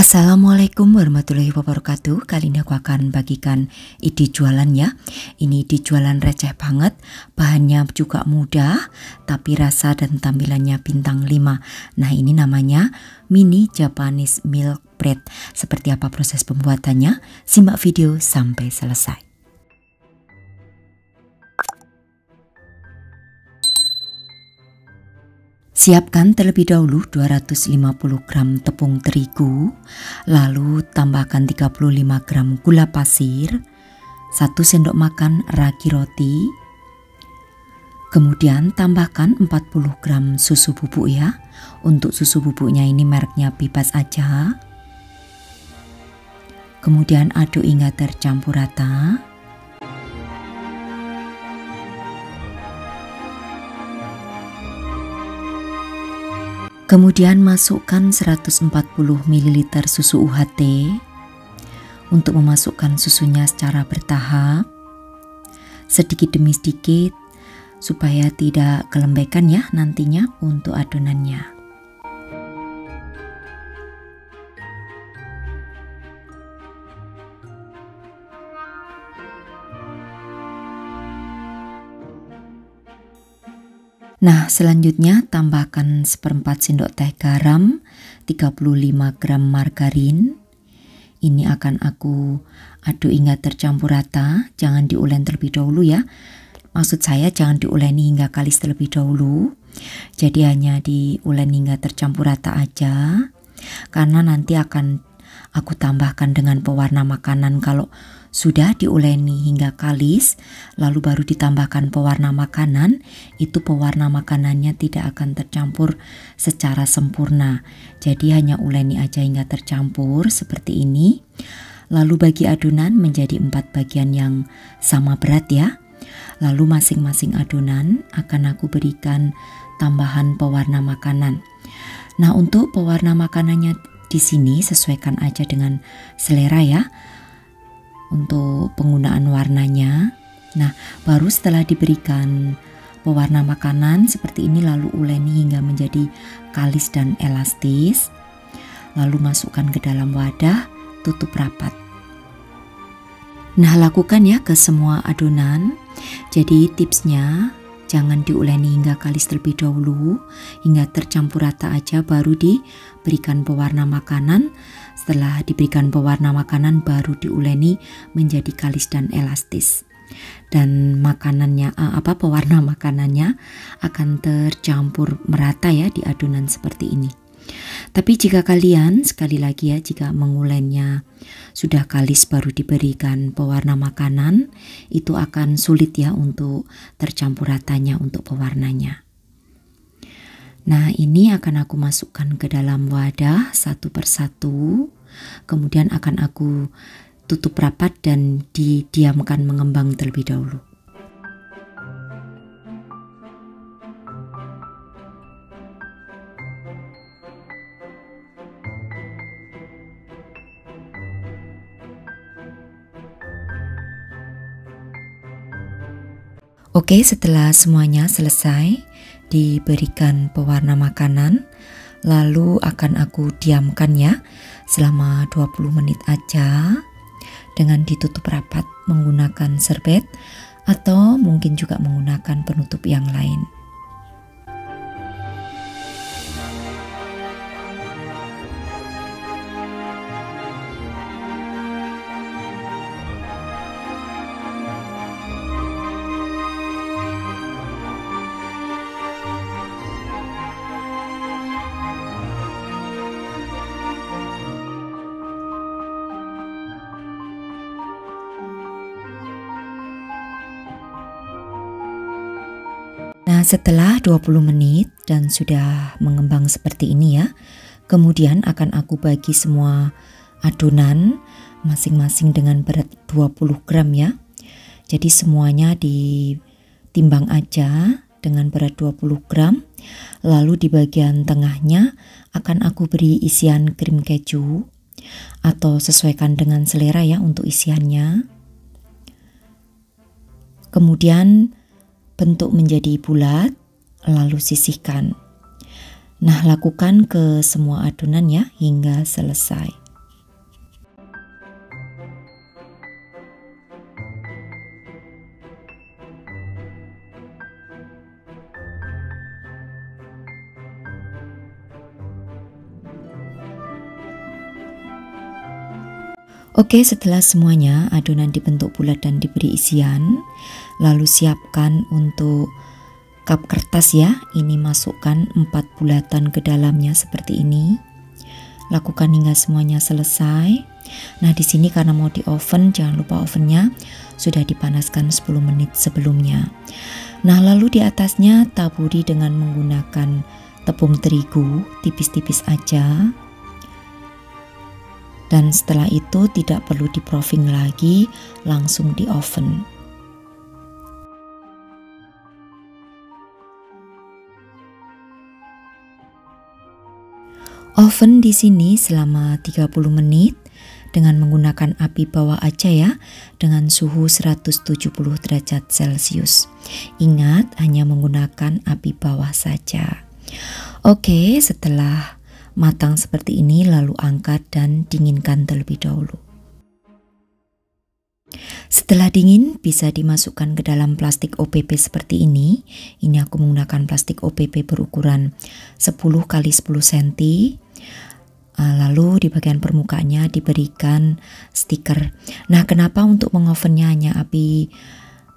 Assalamualaikum warahmatullahi wabarakatuh. Kali ini aku akan bagikan ide jualan ya. Ini ide jualan receh banget. Bahannya juga mudah, tapi rasa dan tampilannya bintang 5. Nah, ini namanya mini Japanese milk bread. Seperti apa proses pembuatannya? Simak video sampai selesai. Siapkan terlebih dahulu 250 gram tepung terigu, lalu tambahkan 35 gram gula pasir, 1 sendok makan ragi roti, kemudian tambahkan 40 gram susu bubuk ya. Untuk susu bubuknya ini mereknya bebas aja. Kemudian aduk hingga tercampur rata. Kemudian masukkan 140 ml susu UHT. Untuk memasukkan susunya secara bertahap, sedikit demi sedikit supaya tidak kelembekan ya nantinya untuk adonannya. Nah, selanjutnya tambahkan 1/4 sendok teh garam, 35 gram margarin. Ini akan aku aduk hingga tercampur rata, jangan diuleni terlebih dahulu ya. Maksud saya jangan diuleni hingga kalis terlebih dahulu. Jadi hanya diuleni hingga tercampur rata aja. Karena nanti akan aku tambahkan dengan pewarna makanan. Kalau sudah diuleni hingga kalis, lalu baru ditambahkan pewarna makanan, itu pewarna makanannya tidak akan tercampur secara sempurna. Jadi hanya uleni aja hingga tercampur seperti ini. Lalu bagi adonan menjadi 4 bagian yang sama berat ya. Lalu masing-masing adonan akan aku berikan tambahan pewarna makanan. Nah, untuk pewarna makanannya di sini sesuaikan aja dengan selera ya. Untuk penggunaan warnanya. Nah, baru setelah diberikan pewarna makanan seperti ini, lalu uleni hingga menjadi kalis dan elastis. Lalu masukkan ke dalam wadah, tutup rapat. Nah, lakukan ya ke semua adonan. Jadi tipsnya jangan diuleni hingga kalis terlebih dahulu, hingga tercampur rata aja baru diberikan pewarna makanan. Setelah diberikan pewarna makanan baru diuleni menjadi kalis dan elastis. Dan makanannya pewarna makanannya akan tercampur merata ya di adonan seperti ini. Tapi jika kalian sekali lagi ya, jika mengulennya sudah kalis baru diberikan pewarna makanan, itu akan sulit ya untuk tercampur ratanya untuk pewarnanya. Nah, ini akan aku masukkan ke dalam wadah satu persatu. Kemudian akan aku tutup rapat dan didiamkan mengembang terlebih dahulu. Oke, setelah semuanya selesai diberikan pewarna makanan, lalu akan aku diamkan ya selama 20 menit aja dengan ditutup rapat menggunakan serbet atau mungkin juga menggunakan penutup yang lain. Nah, setelah 20 menit dan sudah mengembang seperti ini ya, kemudian akan aku bagi semua adonan masing-masing dengan berat 20 gram ya. Jadi semuanya ditimbang aja dengan berat 20 gram. Lalu di bagian tengahnya akan aku beri isian krim keju atau sesuaikan dengan selera ya untuk isiannya. Kemudian bentuk menjadi bulat, lalu sisihkan. Nah, lakukan ke semua adonan ya hingga selesai. Oke, setelah semuanya adonan dibentuk bulat dan diberi isian, lalu siapkan untuk cup kertas ya. Ini masukkan 4 bulatan ke dalamnya seperti ini. Lakukan hingga semuanya selesai. Nah, di sini karena mau di oven, jangan lupa ovennya sudah dipanaskan 10 menit sebelumnya. Nah, lalu di atasnya taburi dengan menggunakan tepung terigu tipis-tipis aja. Dan setelah itu tidak perlu di-proofing lagi, langsung di oven. Oven di sini selama 30 menit dengan menggunakan api bawah aja ya, dengan suhu 170 derajat Celcius. Ingat, hanya menggunakan api bawah saja. Oke, setelah matang seperti ini lalu angkat dan dinginkan terlebih dahulu. Setelah dingin bisa dimasukkan ke dalam plastik OPP seperti ini. Ini aku menggunakan plastik OPP berukuran 10 x 10 cm. Lalu di bagian permukaannya diberikan stiker. Nah, kenapa untuk mengovennya hanya api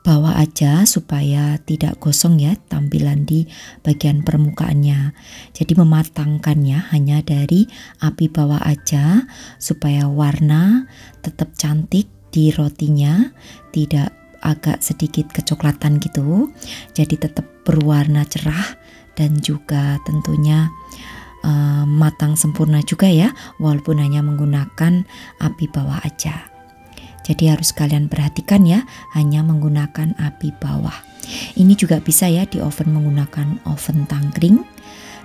bawah aja supaya tidak gosong ya tampilan di bagian permukaannya. Jadi mematangkannya hanya dari api bawah aja supaya warna tetap cantik di rotinya, tidak agak sedikit kecoklatan gitu. Jadi tetap berwarna cerah dan juga tentunya matang sempurna juga ya, walaupun hanya menggunakan api bawah aja. Jadi harus kalian perhatikan ya, hanya menggunakan api bawah. Ini juga bisa ya di oven menggunakan oven tangkring.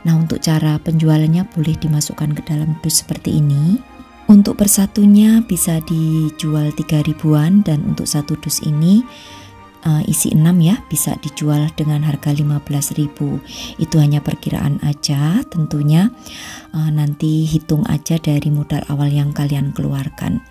Nah, untuk cara penjualannya boleh dimasukkan ke dalam dus seperti ini. Untuk persatunya bisa dijual 3 ribuan dan untuk satu dus ini isi 6 ya, bisa dijual dengan harga 15.000. Itu hanya perkiraan aja, tentunya nanti hitung aja dari modal awal yang kalian keluarkan.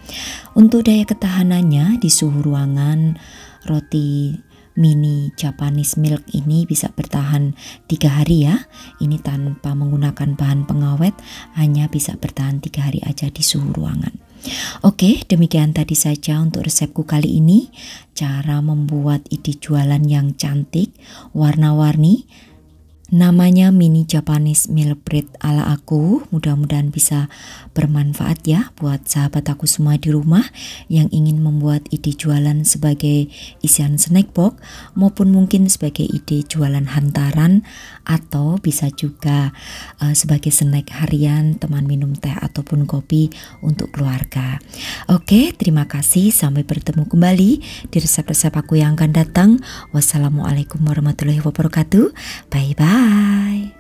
Untuk daya ketahanannya di suhu ruangan, roti mini Japanese milk ini bisa bertahan 3 hari ya. Ini tanpa menggunakan bahan pengawet, hanya bisa bertahan 3 hari aja di suhu ruangan. Oke, demikian tadi saja untuk resepku kali ini. Cara membuat ide jualan yang cantik, warna-warni. Namanya mini Japanese milk bread ala aku. Mudah-mudahan bisa bermanfaat ya buat sahabat aku semua di rumah yang ingin membuat ide jualan sebagai isian snack box maupun mungkin sebagai ide jualan hantaran atau bisa juga sebagai snack harian, teman minum teh ataupun kopi untuk keluarga. Oke, terima kasih. Sampai bertemu kembali di resep-resep aku yang akan datang. Wassalamualaikum warahmatullahi wabarakatuh. Bye-bye.